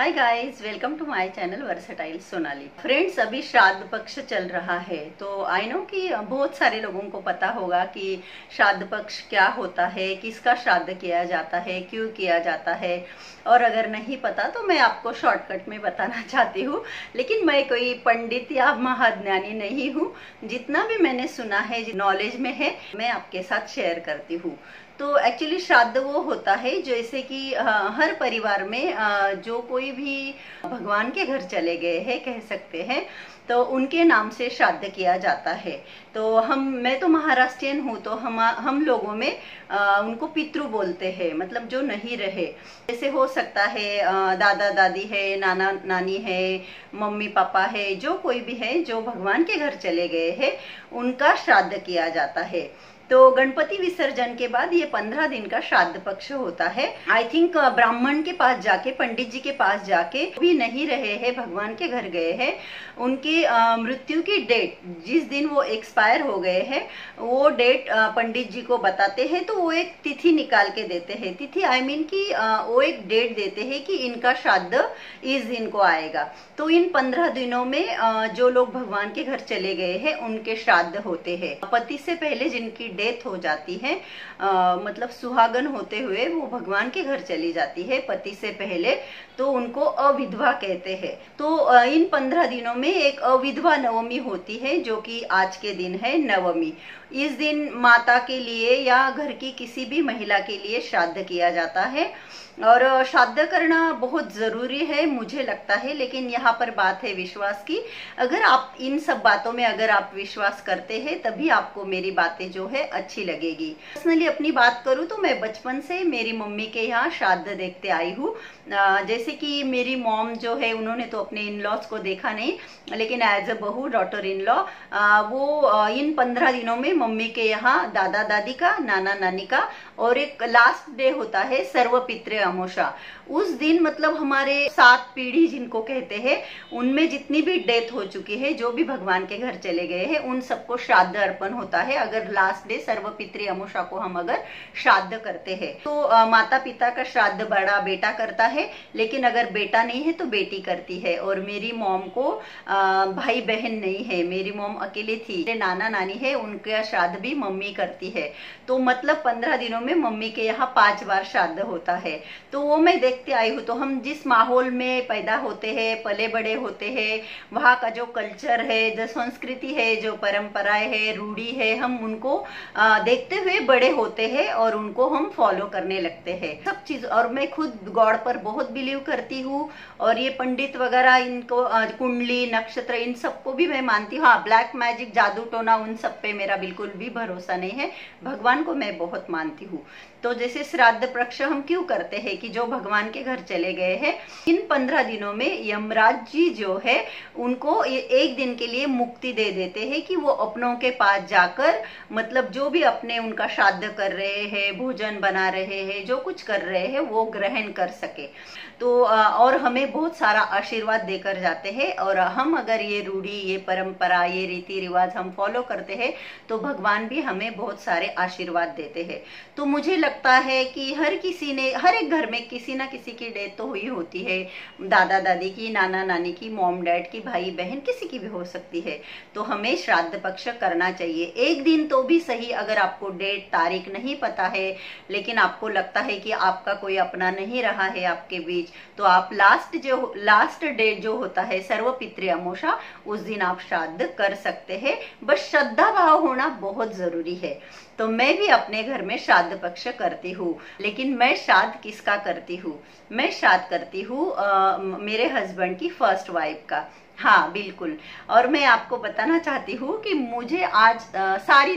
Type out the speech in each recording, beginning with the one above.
Hi guys, welcome to my channel versatile Sonali. Friends, अभी श्राद्ध पक्ष चल रहा है तो आई नो कि बहुत सारे लोगों को पता होगा कि श्राद्ध पक्ष क्या होता है, किसका श्राद्ध किया जाता है, क्यों किया जाता है। और अगर नहीं पता तो मैं आपको शॉर्टकट में बताना चाहती हूँ। लेकिन मैं कोई पंडित या महाज्ञानी नहीं हूँ। जितना भी मैंने सुना है, नॉलेज में है, मैं आपके साथ शेयर करती हूँ। तो एक्चुअली श्राद्ध वो होता है जैसे कि हर परिवार में जो कोई भी भगवान के घर चले गए हैं कह सकते हैं, तो उनके नाम से श्राद्ध किया जाता है। तो मैं तो महाराष्ट्रियन हूँ, तो हम लोगों में उनको पितृ बोलते हैं, मतलब जो नहीं रहे। जैसे हो सकता है दादा दादी है, नाना नानी है, मम्मी पापा है, जो कोई भी है जो भगवान के घर चले गए हैं उनका श्राद्ध किया जाता है। तो गणपति विसर्जन के बाद ये 15 दिन का श्राद्ध पक्ष होता है। आई थिंक ब्राह्मण के पास जाके, पंडित जी के पास जाके, भी नहीं रहे हैं, भगवान के घर गए हैं, उनके मृत्यु की डेट जिस दिन वो एक्सपायर हो गए हैं वो डेट पंडित जी को बताते हैं। तो वो एक तिथि निकाल के देते हैं। तिथि आई मीन कि वो एक डेट देते हैं कि इनका श्राद्ध इस दिन को आएगा। तो इन 15 दिनों में जो लोग भगवान के घर चले गए हैं उनके श्राद्ध होते हैं। पति से पहले जिनकी डेथ हो जाती है, मतलब सुहागन होते हुए वो भगवान के घर चली जाती है पति से पहले, तो उनको अविधवा कहते हैं। तो इन 15 दिनों में एक अविधवा नवमी होती है, जो कि आज के दिन है नवमी। इस दिन माता के लिए या घर की किसी भी महिला के लिए श्राद्ध किया जाता है। और श्राद्ध करना बहुत जरूरी है मुझे लगता है। लेकिन यहाँ पर बात है विश्वास की। अगर आप इन सब बातों में अगर आप विश्वास करते हैं तभी आपको मेरी बातें जो है अच्छी लगेगी। पर्सनली अपनी बात करूँ तो मैं बचपन से मेरी मम्मी के यहाँ श्राद्ध देखते आई हूँ। जैसे कि मेरी मॉम जो है उन्होंने तो अपने इन लॉज को देखा नहीं, लेकिन एज अ बहू, डॉटर इन लॉ, वो इन 15 दिनों में मम्मी के यहाँ दादा दादी का, नाना नानी का, और एक लास्ट डे होता है सर्वपितृ अमावस्या। उस दिन मतलब हमारे 7 पीढ़ी जिनको कहते हैं उनमें जितनी भी डेथ हो चुकी है, जो भी भगवान के घर चले गए हैं, उन सबको श्राद्ध अर्पण होता है। अगर लास्ट डे सर्वपितृ अमावस्या को हम अगर श्राद्ध करते हैं तो माता पिता का श्राद्ध बड़ा बेटा करता है, लेकिन अगर बेटा नहीं है तो बेटी करती है। और मेरी मॉम को भाई बहन नहीं है, मेरी मॉम अकेली थी। नाना नानी है, उनका श्राद्ध भी मम्मी करती है। तो मतलब 15 दिनों में मम्मी के यहाँ 5 बार श्राद्ध होता है। तो वो मैं देखते आई हूँ। तो हम जिस माहौल में पैदा होते हैं, पले बड़े होते हैं, वहाँ का जो कल्चर है, जो संस्कृति है, जो परंपराएं है, रूढ़ी है, हम उनको देखते हुए बड़े होते हैं और उनको हम फॉलो करने लगते हैं सब चीज। और मैं खुद गॉड पर बहुत बिलीव करती हूँ। और ये पंडित वगैरह, इनको कुंडली, नक्षत्र, इन सबको भी मैं मानती हूँ। हाँ, ब्लैक मैजिक, जादू टोना, उन सब पे मेरा बिल्कुल भी भरोसा नहीं है। भगवान को मैं बहुत मानती हूँ। तो जैसे श्राद्ध पक्ष हम क्यों करते हैं कि जो भगवान के घर चले गए हैं, इन 15 दिनों में यमराज जी जो है उनको एक दिन के लिए मुक्ति दे देते हैं कि वो अपनों के पास जाकर, मतलब जो भी अपने उनका श्राद्ध कर रहे हैं, भोजन बना रहे हैं, जो कुछ कर रहे हैं वो ग्रहण कर सके। तो और हमें बहुत सारा आशीर्वाद देकर जाते हैं। और हम अगर ये रूढ़ी, ये परंपरा, ये रीति रिवाज हम फॉलो करते हैं तो भगवान भी हमें बहुत सारे आशीर्वाद देते हैं। तो मुझे लगता है कि हर एक घर में किसी ना किसी की डेथ तो हुई होती है। दादा दादी की, नाना नानी की, मॉम डैड की, भाई बहन, किसी की भी हो सकती है। तो हमें श्राद्ध पक्ष करना चाहिए। एक दिन तो भी सही। अगर आपको डेट, तारीख नहीं पता है, लेकिन आपको लगता है कि आपका कोई अपना नहीं रहा है आपके बीच, तो आप लास्ट डेट जो होता है सर्वपितृ अमावस्या, उस दिन आप श्राद्ध कर सकते हैं। बस श्रद्धा भाव होना बहुत जरूरी है। तो मैं भी अपने घर में श्राद्ध पक्ष करती हूँ। लेकिन मैं श्राद्ध किसका करती हूँ? मैं श्राद्ध करती हूँ मेरे हस्बैंड की फर्स्ट वाइफ का। हाँ, बिल्कुल। और मैं आपको बताना चाहती हूँ कि मुझे आज सारी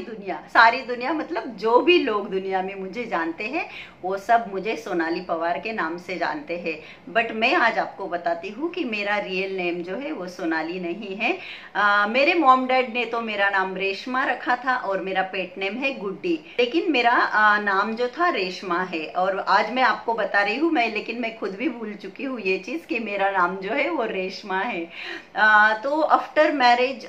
दुनिया मतलब जो भी लोग दुनिया में मुझे जानते हैं वो सब मुझे सोनाली पवार के नाम से जानते हैं। बट मैं आज आपको बताती हूँ कि मेरा रियल नेम जो है वो सोनाली नहीं है। मेरे मॉम डैड ने तो मेरा नाम रेशमा रखा था और मेरा पेट नेम है गुड्डी, लेकिन मेरा नाम जो था रेशमा है। और आज मैं आपको बता रही हूँ, लेकिन मैं खुद भी भूल चुकी हूँ ये चीज कि मेरा नाम जो है वो रेशमा है। तो आफ्टर मैरिज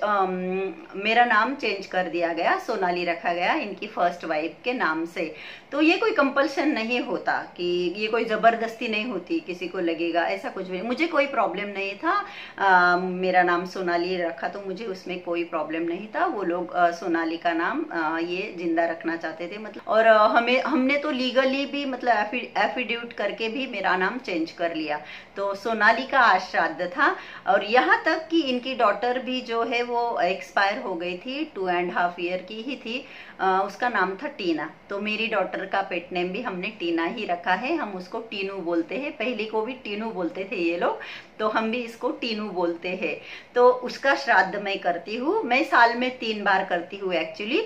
मेरा नाम चेंज कर दिया गया, सोनाली रखा गया इनकी फर्स्ट वाइफ के नाम से। तो ये कोई कंपल्शन नहीं होता कि ये कोई जबरदस्ती नहीं होती किसी को लगेगा, ऐसा कुछ भी। मुझे कोई प्रॉब्लम नहीं था, मेरा नाम सोनाली रखा तो मुझे उसमें कोई प्रॉब्लम नहीं था। वो लोग सोनाली का नाम ये जिंदा रखना चाहते थे मतलब, और हमने तो लीगली भी मतलब एफिडेविट करके भी मेरा नाम चेंज कर लिया। तो सोनाली का आज श्राद्ध था, और यहाँ तक कि इनकी डॉटर भी जो है वो एक्सपायर हो गई थी, 2.5 ईयर की ही थी। उसका नाम था टीना। तो मेरी डॉटर का पेट नेम भी हमने टीना ही रखा है, हम उसको टीनू बोलते हैं। पहले को भी टीनू बोलते थे ये लोग, तो हम भी इसको टीनू बोलते हैं। तो उसका श्राद्ध मैं करती हूँ, मैं साल में 3 बार करती हूँ एक्चुअली।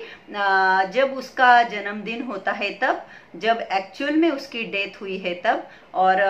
जब उसका जन्मदिन होता है तब, जब एक्चुअल में उसकी डेथ हुई है तब, और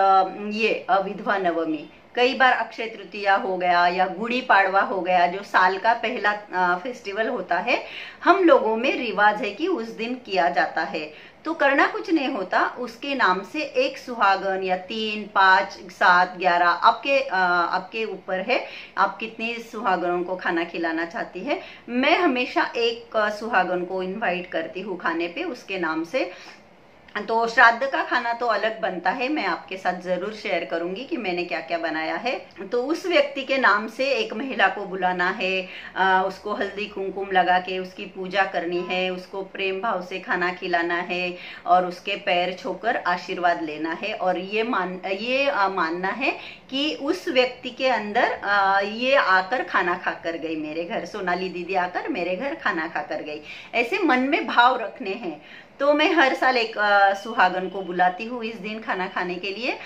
ये विधवा नवमी, कई बार अक्षय तृतीया हो गया या गुड़ी पाड़वा हो गया, जो साल का पहला फेस्टिवल होता है, हम लोगों में रिवाज है कि उस दिन किया जाता है। तो करना कुछ नहीं होता, उसके नाम से एक सुहागन या 3, 5, 7, 11 आपके ऊपर है, आप कितनी सुहागनों को खाना खिलाना चाहती है। मैं हमेशा एक सुहागन को इनवाइट करती हूँ खाने पे उसके नाम से। तो श्राद्ध का खाना तो अलग बनता है, मैं आपके साथ जरूर शेयर करूंगी कि मैंने क्या क्या बनाया है। तो उस व्यक्ति के नाम से एक महिला को बुलाना है, उसको हल्दी कुमकुम लगा के उसकी पूजा करनी है, उसको प्रेम भाव से खाना खिलाना है, और उसके पैर छूकर आशीर्वाद लेना है। और ये मानना है कि उस व्यक्ति के अंदर ये आकर खाना खाकर गई मेरे घर, सोनाली दीदी आकर मेरे घर खाना खाकर गई, ऐसे मन में भाव रखने हैं। तो मैं हर साल एक सुहागन को बुलाती हूँ इस दिन खाना खाने के लिए।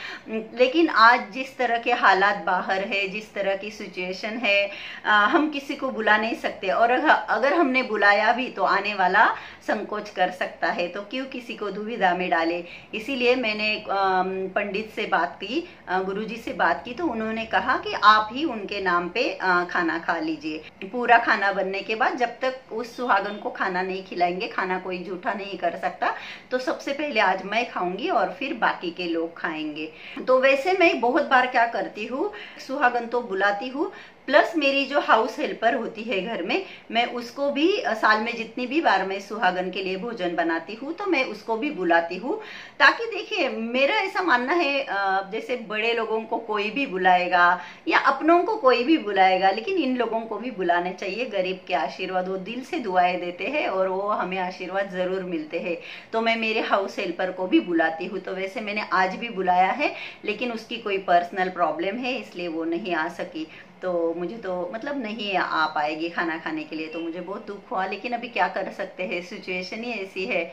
लेकिन आज जिस तरह के हालात बाहर है, जिस तरह की सिचुएशन है, हम किसी को बुला नहीं सकते, और अगर हमने बुलाया भी तो आने वाला संकोच कर सकता है, तो क्यों किसी को दुविधा में डाले। इसीलिए मैंने पंडित से बात की, गुरुजी से बात की, तो उन्होंने कहा कि आप ही उनके नाम पे खाना खा लीजिए। पूरा खाना बनने के बाद जब तक उस सुहागन को खाना नहीं खिलाएंगे, खाना कोई जूठा नहीं कर सकता, तो सबसे पहले आज मैं खाऊंगी और फिर बाकी के लोग खाएंगे। तो वैसे मैं बहुत बार क्या करती हूँ, सुहागन तो बुलाती हूँ, प्लस मेरी जो हाउस हेल्पर होती है घर में, मैं उसको भी साल में जितनी भी बार मैं सुहागन के लिए भोजन बनाती हूँ तो मैं उसको भी बुलाती हूँ। ताकि देखिए, मेरा ऐसा मानना है, जैसे बड़े लोगों को कोई भी बुलाएगा या अपनों को कोई भी बुलाएगा, लेकिन इन लोगों को भी बुलाने चाहिए। गरीब के आशीर्वाद, वो दिल से दुआएं देते हैं और वो हमें आशीर्वाद जरूर मिलते हैं। तो मैं मेरे हाउस हेल्पर को भी बुलाती हूँ। तो वैसे मैंने आज भी बुलाया है, लेकिन उसकी कोई पर्सनल प्रॉब्लम है इसलिए वो नहीं आ सकी। तो मुझे तो मतलब नहीं आ पाएगी खाना खाने के लिए, तो मुझे बहुत दुख हुआ, लेकिन अभी क्या कर सकते हैं, सिचुएशन ही ऐसी है।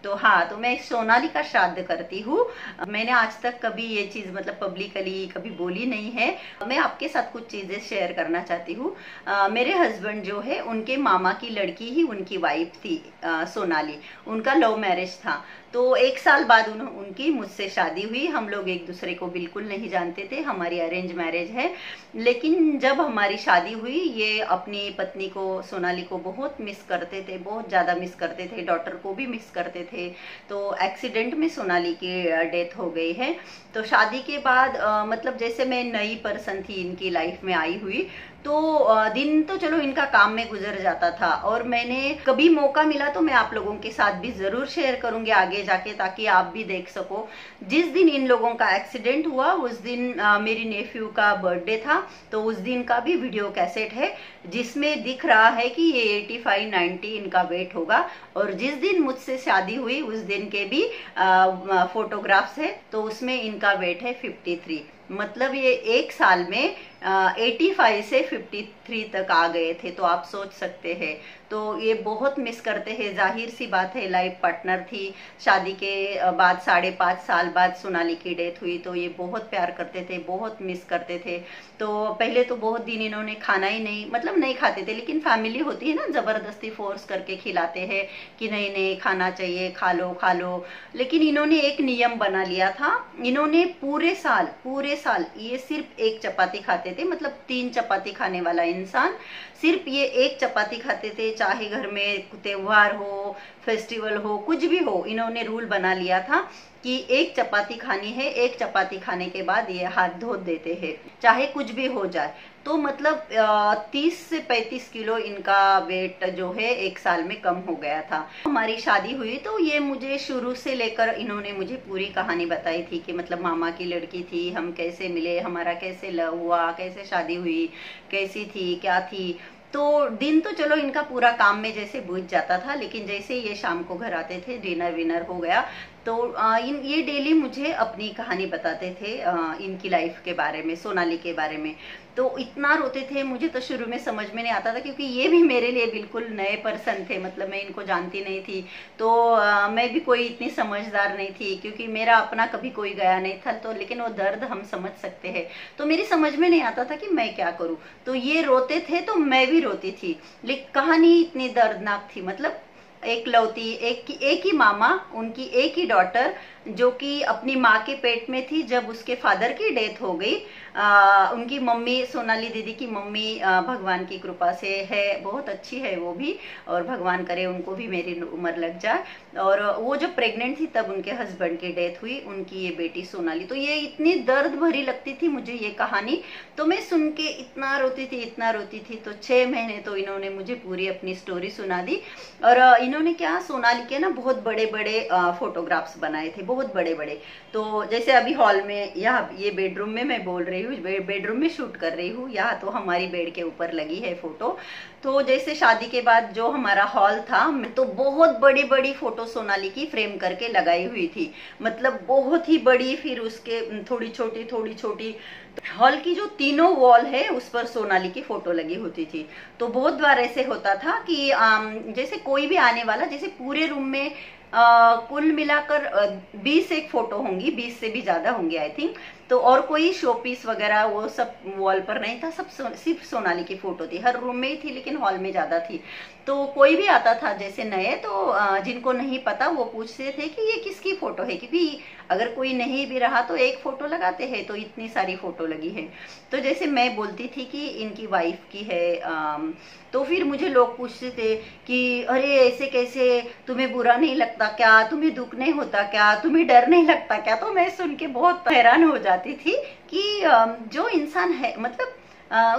तो हाँ, तो मैं सोनाली का श्राद्ध करती हूँ। मैंने आज तक कभी ये चीज मतलब पब्लिकली कभी बोली नहीं है। मैं आपके साथ कुछ चीजें शेयर करना चाहती हूँ। मेरे हस्बैंड जो है, उनके मामा की लड़की ही उनकी वाइफ थी, सोनाली। उनका लव मैरिज था। तो 1 साल बाद उनकी मुझसे शादी हुई। हम लोग एक दूसरे को बिल्कुल नहीं जानते थे, हमारी अरेंज मैरिज है। लेकिन जब हमारी शादी हुई, ये अपनी पत्नी को, सोनाली को बहुत मिस करते थे, बहुत ज्यादा मिस करते थे, डॉटर को भी मिस करते थे। तो एक्सीडेंट में सोनाली की डेथ हो गई है। तो शादी के बाद मतलब जैसे मैं नई पर्सन थी इनकी लाइफ में आई हुई, तो दिन तो चलो इनका काम में गुजर जाता था, और मैंने कभी मौका मिला तो मैं आप लोगों के साथ भी जरूर शेयर करूंगी आगे जाके, ताकि आप भी देख सको। जिस दिन इन लोगों का एक्सीडेंट हुआ उस दिन मेरी नेफ्यू का बर्थडे था, तो उस दिन का भी वीडियो कैसेट है जिसमें दिख रहा है कि ये 85-90 इनका वेट होगा। और जिस दिन मुझसे शादी हुई उस दिन के भी फोटोग्राफ्स है, तो उसमें इनका वेट है 53। मतलब ये 1 साल में 85 से 53 तक आ गए थे। तो आप सोच सकते हैं, तो ये बहुत मिस करते हैं। जाहिर सी बात है, लाइफ पार्टनर थी। शादी के बाद 5.5 साल बाद सोनाली की डेथ हुई, तो ये बहुत प्यार करते थे, बहुत मिस करते थे। तो पहले तो बहुत दिन इन्होंने खाना ही नहीं, मतलब नहीं खाते थे, लेकिन फैमिली होती है ना, जबरदस्ती फोर्स करके खिलाते हैं कि नहीं नहीं खाना चाहिए, खा लो खा लो। लेकिन इन्होंने एक नियम बना लिया था, इन्होंने पूरे साल ये सिर्फ 1 चपाती खाते थे। मतलब 3 चपाती खाने वाला इंसान सिर्फ ये 1 चपाती खाते थे, चाहे घर में त्योहार हो, फेस्टिवल हो, कुछ भी हो। इन्होंने रूल बना लिया था कि एक चपाती खानी है, एक चपाती खाने के बाद ये हाथ धो देते हैं, चाहे कुछ भी हो जाए। तो मतलब 30 से 35 किलो इनका वेट जो है 1 साल में कम हो गया था। हमारी शादी हुई तो ये मुझे शुरू से लेकर इन्होंने मुझे पूरी कहानी बताई थी कि मतलब मामा की लड़की थी, हम कैसे मिले, हमारा कैसे लव हुआ, कैसे शादी हुई, कैसी थी, क्या थी। तो दिन तो चलो इनका पूरा काम में जैसे बीत जाता था, लेकिन जैसे ये शाम को घर आते थे, डिनर विनर हो गया, तो ये डेली मुझे अपनी कहानी बताते थे इनकी लाइफ के बारे में, सोनाली के बारे में। तो इतना रोते थे, मुझे तो शुरू में समझ में नहीं आता था, क्योंकि ये भी मेरे लिए बिल्कुल नए पर्सन थे, मतलब मैं इनको जानती नहीं थी। तो मैं भी कोई इतनी समझदार नहीं थी, क्योंकि मेरा अपना कभी कोई गया नहीं था। तो लेकिन वो दर्द हम समझ सकते हैं, तो मेरी समझ में नहीं आता था कि मैं क्या करूं। तो ये रोते थे तो मैं भी रोती थी, लेकिन कहानी इतनी दर्दनाक थी। मतलब एक ही मामा, उनकी एक ही डॉटर, जो कि अपनी माँ के पेट में थी जब उसके फादर की डेथ हो गई। उनकी मम्मी, सोनाली दीदी की मम्मी भगवान की कृपा से है, बहुत अच्छी है वो भी, और भगवान करे उनको भी मेरी उम्र लग जाए। और वो जब प्रेग्नेंट थी तब उनके हस्बैंड की डेथ हुई, उनकी ये बेटी सोनाली। तो ये इतनी दर्द भरी लगती थी मुझे ये कहानी, तो मैं सुन के इतना रोती थी, इतना रोती थी। तो 6 महीने तो इन्होंने मुझे पूरी अपनी स्टोरी सुना दी। और इन्होंने क्या, सोनाली के ना बहुत बड़े बड़े फोटोग्राफ्स बनाए थे, बहुत बड़े बड़े। तो जैसे अभी हॉल में, यहाँ ये बेडरूम में मैं बोल रही हूँ, बेडरूम में शूट कर रही हूँ, यहाँ तो हमारी बेड के ऊपर लगी है फोटो। तो जैसे शादी के बाद जो हमारा हॉल था, तो बहुत बड़ी बड़ी फोटो सोनाली की फ्रेम करके लगाई हुई थी, मतलब बहुत ही बड़ी। फिर उसके थोड़ी छोटी थोड़ी छोटी, हॉल की जो तीनों वॉल है उस पर सोनाली की फोटो लगी होती थी। तो बहुत बार ऐसे होता था कि जैसे कोई भी आने वाला, जैसे पूरे रूम में कुल मिलाकर 20 एक फोटो होंगी, 20 से भी ज्यादा होंगी आई थिंक। तो और कोई शोपीस वगैरह वो सब वॉल पर नहीं था, सब सिर्फ सोनाली की फोटो थी। हर रूम में ही थी, लेकिन हॉल में ज्यादा थी। तो कोई भी आता था जैसे नए, तो जिनको नहीं पता वो पूछते थे कि ये किसकी फोटो है, क्योंकि अगर कोई नहीं भी रहा तो एक फोटो लगाते हैं, तो इतनी सारी फोटो लगी है। तो जैसे मैं बोलती थी कि इनकी वाइफ की है, तो फिर मुझे लोग पूछते थे कि अरे ऐसे कैसे, तुम्हें बुरा नहीं लगता क्या, तुम्हें दुख नहीं होता क्या, तुम्हें डर नहीं लगता क्या। तो मैं सुन के बहुत हैरान हो जाती थी कि जो इंसान है, मतलब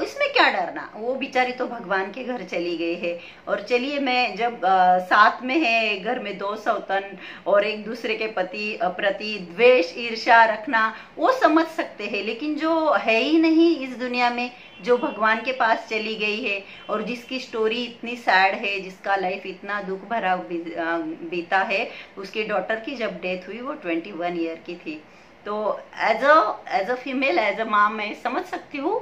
इसमें क्या डरना, वो बेचारी तो भगवान के घर चली गई है। और चलिए, मैं जब साथ में है, घर में 2 सौतन और एक दूसरे के प्रति द्वेष ईर्ष्या रखना, वो समझ सकते हैं। लेकिन जो है ही नहीं इस दुनिया में, जो भगवान के पास चली गई है, और जिसकी स्टोरी इतनी सैड है, जिसका लाइफ इतना दुख भरा बीता है, उसके डॉटर की जब डेथ हुई वो 21 ईयर की थी। तो as a female, as a माँ, मैं समझ सकती हूँ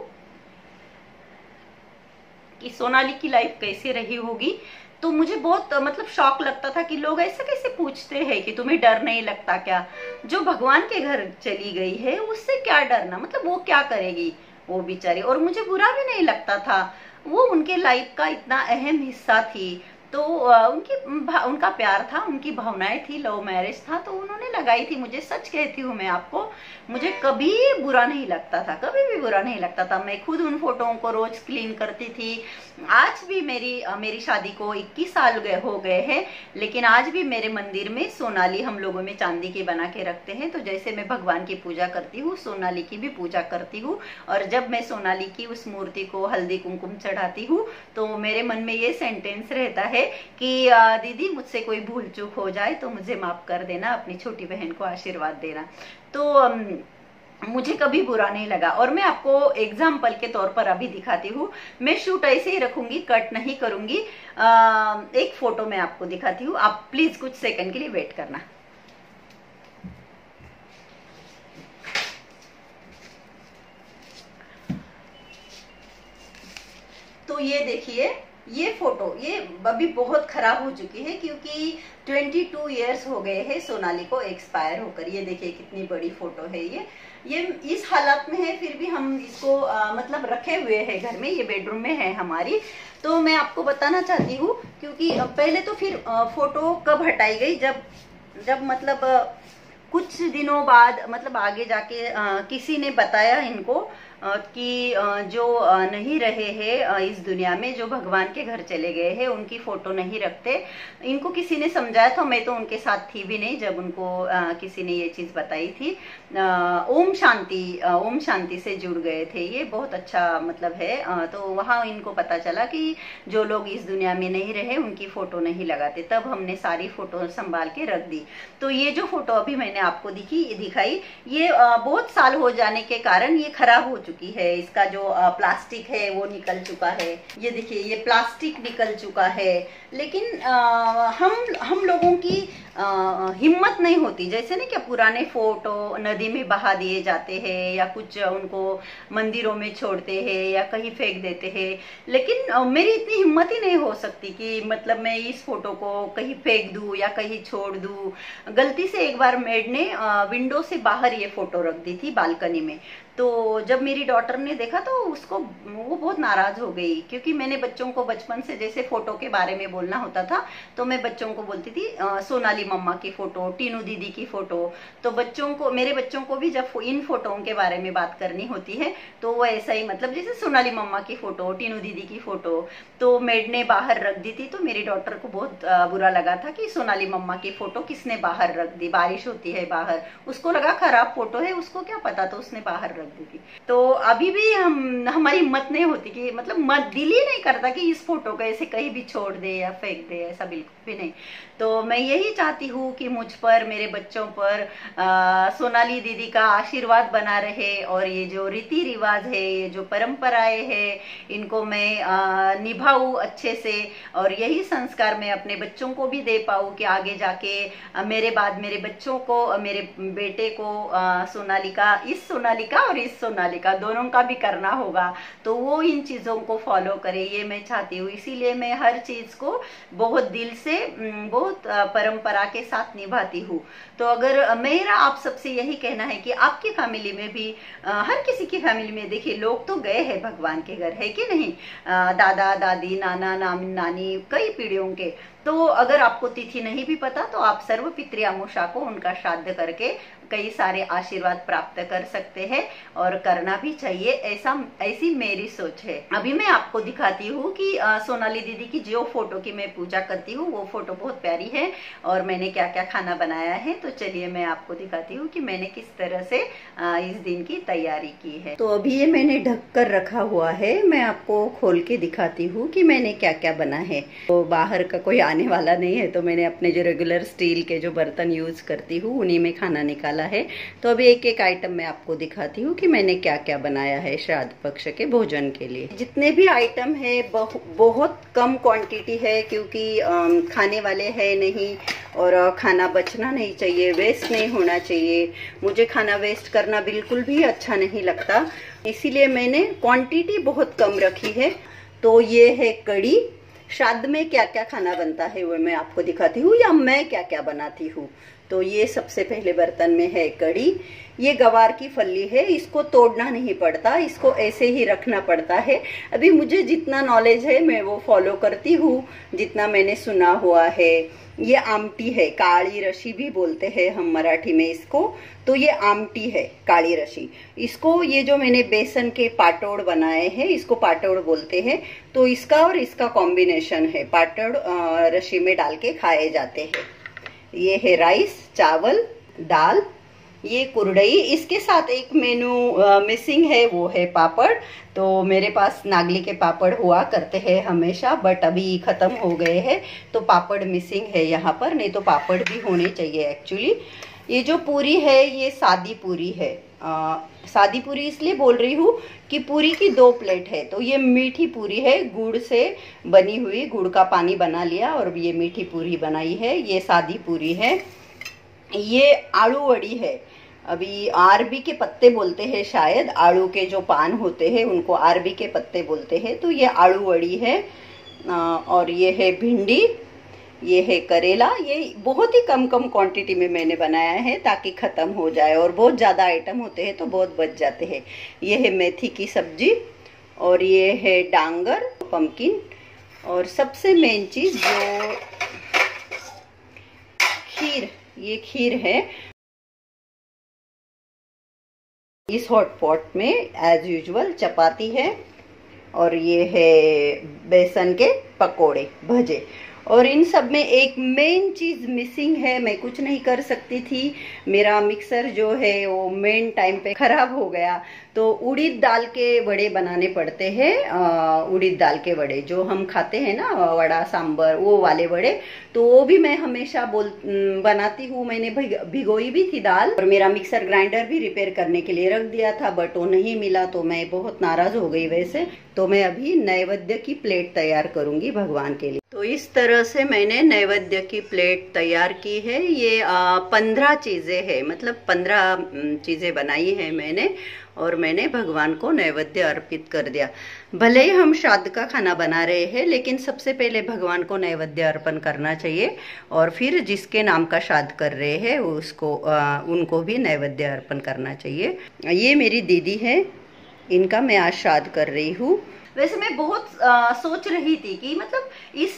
कि सोनाली की लाइफ कैसे रही होगी। तो मुझे बहुत मतलब शौक लगता था कि लोग ऐसा कैसे पूछते हैं कि तुम्हें डर नहीं लगता क्या, जो भगवान के घर चली गई है उससे क्या डरना, मतलब वो क्या करेगी वो बेचारी। और मुझे बुरा भी नहीं लगता था, वो उनके लाइफ का इतना अहम हिस्सा थी। तो उनका प्यार था, उनकी भावनाएं थी, लव मैरिज था, तो उन्होंने लगाई थी। मुझे सच कहती हूँ मैं आपको, मुझे कभी बुरा नहीं लगता था, कभी भी बुरा नहीं लगता था। मैं खुद उन फोटोओं को रोज क्लीन करती थी। आज भी मेरी शादी को 21 साल हो गए हैं, लेकिन आज भी मेरे मंदिर में सोनाली हम लोगों में चांदी की बना के रखते हैं। तो जैसे मैं भगवान की पूजा करती हूँ, सोनाली की भी पूजा करती हूँ। और जब मैं सोनाली की उस मूर्ति को हल्दी कुमकुम चढ़ाती हूँ, तो मेरे मन में ये सेंटेंस रहता है कि दीदी, मुझसे कोई भूल चूक हो जाए तो मुझे माफ कर देना, अपनी छोटी बहन को आशीर्वाद देना। तो मुझे कभी बुरा नहीं लगा। और मैं आपको एग्जाम्पल के तौर पर अभी दिखाती हूँ, मैं शूट ऐसे ही रखूंगी, कट नहीं करूंगी। एक फोटो मैं आपको दिखाती हूँ, आप प्लीज कुछ सेकंड के लिए वेट करना। तो ये देखिए, ये फोटो ये अभी बहुत खराब हो चुकी है, क्योंकि 22 इयर्स हो गए हैं सोनाली को एक्सपायर होकर। ये देखिए कितनी बड़ी फोटो है, ये इस हालत में है, फिर भी हम इसको मतलब रखे हुए हैं घर में, ये बेडरूम में है हमारी। तो मैं आपको बताना चाहती हूँ, क्योंकि पहले तो फिर फोटो कब हटाई गई, जब मतलब कुछ दिनों बाद, मतलब आगे जाके किसी ने बताया इनको कि जो नहीं रहे हैं इस दुनिया में, जो भगवान के घर चले गए हैं, उनकी फोटो नहीं रखते। इनको किसी ने समझाया था, मैं तो उनके साथ थी भी नहीं जब उनको किसी ने ये चीज बताई थी। ओम शांति से जुड़ गए थे, ये बहुत अच्छा मतलब है। तो वहाँ इनको पता चला कि जो लोग इस दुनिया में नहीं रहे उनकी फोटो नहीं लगाते। तब हमने सारी फोटो संभाल के रख दी। तो ये जो फोटो अभी मैंने आपको दिखाई, ये बहुत साल हो जाने के कारण ये खराब हो चुकी है। इसका जो प्लास्टिक है वो निकल चुका है। ये देखिए, ये प्लास्टिक निकल चुका है। लेकिन हम लोगों की हिम्मत नहीं होती, जैसे ना क्या पुराने फोटो नदी में बहा दिए जाते हैं या कुछ उनको मंदिरों में छोड़ते हैं या कहीं फेंक देते हैं। लेकिन मेरी इतनी हिम्मत ही नहीं हो सकती कि मतलब मैं इस फोटो को कहीं फेंक दूं या कहीं छोड़ दूं। गलती से एक बार मेड ने विंडो से बाहर ये फोटो रख दी थी बालकनी में। तो जब मेरी डॉटर ने देखा तो वो बहुत नाराज हो गई, क्योंकि मैंने बच्चों को बचपन से जैसे फोटो के बारे में बोलना होता था तो मैं बच्चों को बोलती थी सोनाली मम्मा की फोटो, टीनू दीदी की फोटो। तो मेरे बच्चों को भी जब इन फोटोओं के बारे में बात करनी होती है तो वो ऐसा ही, मतलब जैसे सोनाली मम्मा की फोटो, टीनू दीदी की फोटो तो मेड ने बाहर रख दी थी। तो मेरी डॉटर को बहुत बुरा लगा था कि सोनाली मम्मा की फोटो किसने बाहर रख दी, बारिश होती है बाहर, उसको लगा खराब फोटो है, उसको क्या पता, तो उसने बाहर रख दी थी। तो अभी भी हमारी हिम्मत नहीं होती कि मतलब दिल ही नहीं करता कि इस फोटो को ऐसे कहीं भी छोड़ दे या फेंक दे, ऐसा बिल्कुल भी नहीं। तो मैं यही चाहती हूँ कि मुझ पर, मेरे बच्चों पर सोनाली दीदी का आशीर्वाद बना रहे, और ये जो रीति रिवाज है, ये जो परंपराएं हैं, इनको मैं निभाऊं अच्छे से, और यही संस्कार मैं अपने बच्चों को भी दे पाऊं कि आगे जाके मेरे बाद मेरे बच्चों को, मेरे बेटे को इस सोनालिका और इस सोनालिका दोनों का भी करना होगा, तो वो इन चीजों को फॉलो करे, ये मैं चाहती हूँ। इसीलिए मैं हर चीज को बहुत दिल से, बहुत परंपरा के साथ निभाती हूँ। तो अगर मेरा आप सबसे यही कहना है कि आपकी फैमिली में भी, हर किसी की फैमिली में देखिए लोग तो गए हैं भगवान के घर, है कि नहीं, दादा दादी नाना नानी कई पीढ़ियों के। तो अगर आपको तिथि नहीं भी पता तो आप सर्व पितृयामोषा को उनका श्राद्ध करके कई सारे आशीर्वाद प्राप्त कर सकते हैं, और करना भी चाहिए, ऐसी मेरी सोच है। अभी मैं आपको दिखाती हूँ कि सोनाली दीदी की जो फोटो की मैं पूजा करती हूँ वो फोटो बहुत प्यारी है, और मैंने क्या क्या खाना बनाया है। तो चलिए मैं आपको दिखाती हूँ कि मैंने किस तरह से इस दिन की तैयारी की है। तो अभी ये मैंने ढक कर रखा हुआ है, मैं आपको खोल के दिखाती हूँ कि मैंने क्या क्या बना है। तो बाहर का कोई आने वाला नहीं है, तो मैंने अपने जो रेगुलर स्टील के जो बर्तन यूज करती हूँ उन्हीं में खाना निकाला है। तो अभी एक एक आइटम मैं आपको दिखाती हूँ कि मैंने क्या क्या बनाया है श्राद्ध पक्ष के भोजन के लिए। जितने भी आइटम है बहुत कम क्वांटिटी है, क्योंकि खाने वाले है नहीं, और खाना बचना नहीं चाहिए, वेस्ट नहीं होना चाहिए। मुझे खाना वेस्ट करना बिल्कुल भी अच्छा नहीं लगता, इसीलिए मैंने क्वांटिटी बहुत कम रखी है। तो ये है कड़ी। श्राद्ध में क्या क्या खाना बनता है वो मैं आपको दिखाती हूँ, या मैं क्या क्या बनाती हूँ। तो ये सबसे पहले बर्तन में है कड़ी। ये गवार की फली है, इसको तोड़ना नहीं पड़ता, इसको ऐसे ही रखना पड़ता है। अभी मुझे जितना नॉलेज है मैं वो फॉलो करती हूँ, जितना मैंने सुना हुआ है। ये आमटी है, काली रशी भी बोलते हैं हम मराठी में इसको। तो ये आमटी है, काली रशी। इसको, ये जो मैंने बेसन के पाटोड़ बनाए हैं इसको पाटोड़ बोलते हैं। तो इसका और इसका कॉम्बिनेशन है, पाटोड़ रशी में डाल के खाए जाते हैं। ये है राइस, चावल, दाल, ये कुरडई। इसके साथ एक मेनू मिसिंग है, वो है पापड़। तो मेरे पास नागली के पापड़ हुआ करते हैं हमेशा, बट अभी खत्म हो गए हैं, तो पापड़ मिसिंग है यहाँ पर, नहीं तो पापड़ भी होने चाहिए एक्चुअली। ये जो पूरी है ये सादी पूरी है। सादी पूरी इसलिए बोल रही हूँ कि पूरी की 2 प्लेट है। तो ये मीठी पूरी है, गुड़ से बनी हुई, गुड़ का पानी बना लिया और ये मीठी पूरी बनाई है। ये सादी पूरी है। ये आलू वड़ी है, अभी अरबी के पत्ते बोलते हैं शायद, आलू के जो पान होते हैं उनको अरबी के पत्ते बोलते हैं। तो ये आलू वड़ी है। और ये है भिंडी, ये है करेला। ये बहुत ही कम क्वांटिटी में मैंने बनाया है ताकि खत्म हो जाए, और बहुत ज़्यादा आइटम होते हैं तो बहुत बच जाते हैं। ये है मेथी की सब्जी, और ये है डांगर, पम्पकिन, और सबसे मेन चीज़ जो खीर, ये खीर है। इस हॉट पॉट में एज यूजुअल चपाती है और ये है बेसन के पकोड़े भजे। और इन सब में एक मेन चीज मिसिंग है, मैं कुछ नहीं कर सकती थी। मेरा मिक्सर जो है वो मेन टाइम पे खराब हो गया, तो उड़द दाल के वड़े बनाने पड़ते हैं। उड़द दाल के वड़े जो हम खाते हैं ना, वड़ा सांबर, वो वाले वड़े, तो वो भी मैं हमेशा बनाती हूँ। मैंने भिगोई भी थी दाल, और मेरा मिक्सर ग्राइंडर भी रिपेयर करने के लिए रख दिया था, बट वो नहीं मिला, तो मैं बहुत नाराज हो गई। वैसे तो मैं अभी नैवेद्य की प्लेट तैयार करूंगी भगवान के लिए। तो इस तरह से मैंने नैवेद्य की प्लेट तैयार की है। ये 15 चीजें है, मतलब 15 चीजें बनाई है मैंने, और मैंने भगवान को नैवेद्य अर्पित कर दिया। भले ही हम श्राद्ध का खाना बना रहे हैं, लेकिन सबसे पहले भगवान को नैवेद्य अर्पण करना चाहिए, और फिर जिसके नाम का श्राद्ध कर रहे हैं उसको उनको भी नैवेद्य अर्पण करना चाहिए। ये मेरी दीदी है, इनका मैं आज श्राद्ध कर रही हूँ। वैसे मैं बहुत सोच रही थी कि मतलब इस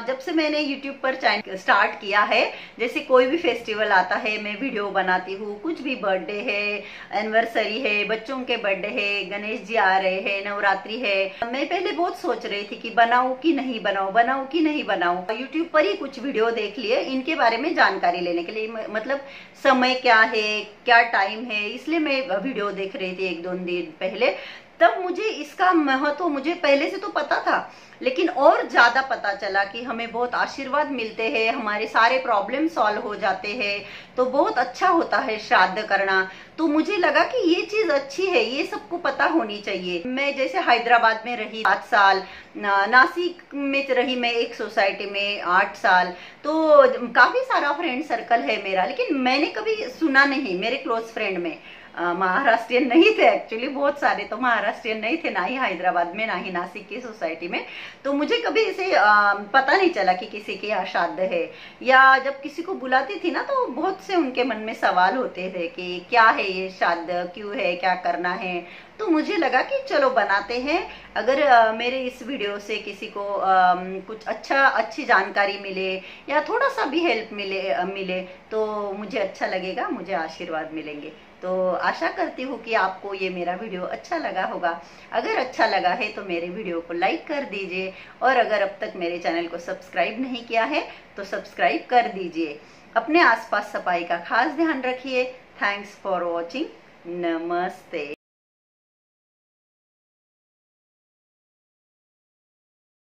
जब से मैंने YouTube पर चैनल स्टार्ट किया है, जैसे कोई भी फेस्टिवल आता है मैं वीडियो बनाती हूँ, कुछ भी बर्थडे है, एनिवर्सरी है, बच्चों के बर्थडे है, गणेश जी आ रहे हैं, नवरात्रि है, मैं पहले बहुत सोच रही थी कि बनाऊं कि नहीं बनाऊं, बनाऊं कि नहीं बनाऊं। YouTube पर ही कुछ वीडियो देख लिए इनके बारे में जानकारी लेने के लिए, मतलब समय क्या है, क्या टाइम है, इसलिए मैं वीडियो देख रही थी 1-2 दिन पहले। तब मुझे इसका महत्व मुझे पहले से तो पता था, लेकिन और ज्यादा पता चला कि हमें बहुत आशीर्वाद मिलते हैं, हमारे सारे प्रॉब्लम सॉल्व हो जाते हैं, तो बहुत अच्छा होता है श्राद्ध करना। तो मुझे लगा कि ये चीज अच्छी है, ये सबको पता होनी चाहिए। मैं जैसे हैदराबाद में रही 7 साल, नासिक में रही मैं एक सोसाइटी में 8 साल, तो काफी सारा फ्रेंड सर्कल है मेरा, लेकिन मैंने कभी सुना नहीं। मेरे क्लोज फ्रेंड में महाराष्ट्रियन नहीं थे, एक्चुअली बहुत सारे तो महाराष्ट्रियन नहीं थे, ना ही हैदराबाद में, ना ही नासिक की सोसाइटी में। तो मुझे कभी ऐसे पता नहीं चला कि किसी के यहाँ श्राद्ध है, या जब किसी को बुलाती थी ना, तो बहुत से उनके मन में सवाल होते थे कि क्या है ये श्राद्ध, क्यों है, क्या करना है। तो मुझे लगा कि चलो बनाते हैं। अगर मेरे इस वीडियो से किसी को कुछ अच्छी जानकारी मिले, या थोड़ा सा भी हेल्प मिले तो मुझे अच्छा लगेगा, मुझे आशीर्वाद मिलेंगे। तो आशा करती हूँ कि आपको ये मेरा वीडियो अच्छा लगा होगा। अगर अच्छा लगा है तो मेरे वीडियो को लाइक कर दीजिए, और अगर अब तक मेरे चैनल को सब्सक्राइब नहीं किया है तो सब्सक्राइब कर दीजिए। अपने आसपास सफाई का खास ध्यान रखिए। Thanks for watching. नमस्ते।